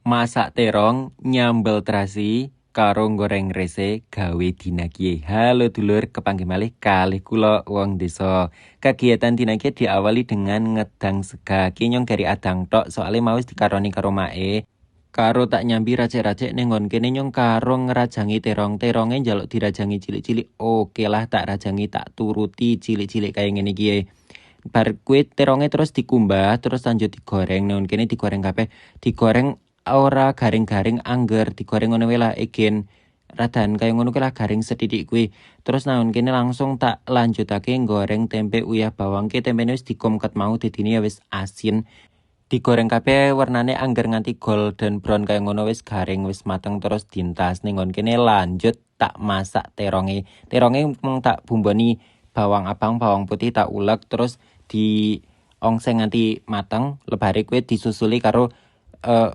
Masak terong, nyambel terasi, karo goreng rese, gawe dinakie. Halo dulur, kepanggih malih kalih kula wong desa. Kegiatan dinakie diawali dengan ngedang sega. Kinyong dari adang tok, soalnya mau dikaroni karo mae. Karo tak nyambi racik-racik nengon kene nyong karo ngerajangi terong. Terongnya njaluk dirajangi cilik-cilik. Oke lah tak rajangi tak turuti cilik-cilik kayak ngene kie. Bar kuwi terongnya terus dikumbah, terus lanjut digoreng. Nengon kene digoreng kabeh. Digoreng ora garing-garing angger digoreng ngono wae lah egen radan kaya ngono kuwi lah garing sedidik kuwi. Terus naon kene langsung tak lanjutake goreng tempe uyah bawang ke tempene wis dikomket mau dadine ya wis asin. Digoreng kabeh warnane angger nganti golden brown kaya ngono wis garing wis mateng terus dintas ning nggon kene lanjut tak masak teronge. Teronge mung tak bumboni bawang abang, bawang putih tak ulek terus di ongseng nganti mateng. Lebare kuwi disusuli karo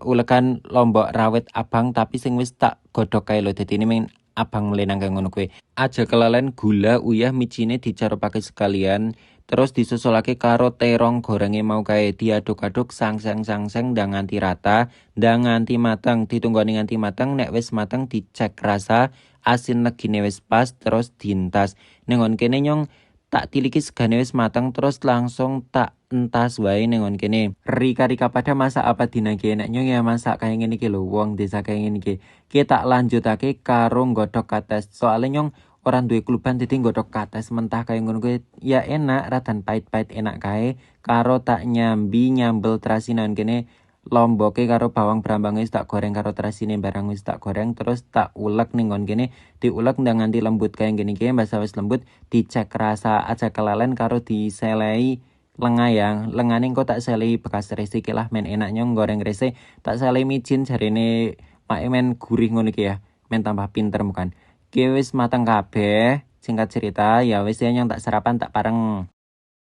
ulekan lombok rawit abang tapi sing wis tak godhog kae lho dadine men abang melenang kaya ngono kuwi. Aja kelalen gula, uyah, micine dicarupake sekalian. Terus disusulake karo terong gorenge mau kae diaduk-aduk sangseng ndang nganti rata, ndang nganti mateng. Ditunggoni nganti mateng, nek wis mateng dicek rasa, asin legine wis pas terus dientas. Nengon kene nyong tak tiliki segane wis mateng terus langsung tak entas wae nengon kene. Rika-rika pada masak apa dina ki nek nyong ya masak kaya ngene iki lho wong desa kaya ngene iki. Ki tak lanjutake karo nggodhog kates. Soale nyong orang duwe kluban dadi nggodhog kates mentah kaya ngono kuwi ya enak radan pait-pait enak kae karo tak nyambi nyambel terasi nang kene lomboke karo bawang brambang wis tak goreng karo terasine barang wis tak goreng terus tak ulek ning nggon kene diulek ndang nganti lembut kaya ngene iki mbasa wis lembut dicek rasa aja kelalen karo diselei lengah ya lengane engko tak selei bekas resi iki lah men enaknya goreng rese tak selei micin jarene mak men gurih ngono iki ya men tambah pinter bukan. Ki wis mateng kabeh. Singkat cerita, ya wis ya nyong tak sarapan tak pareng.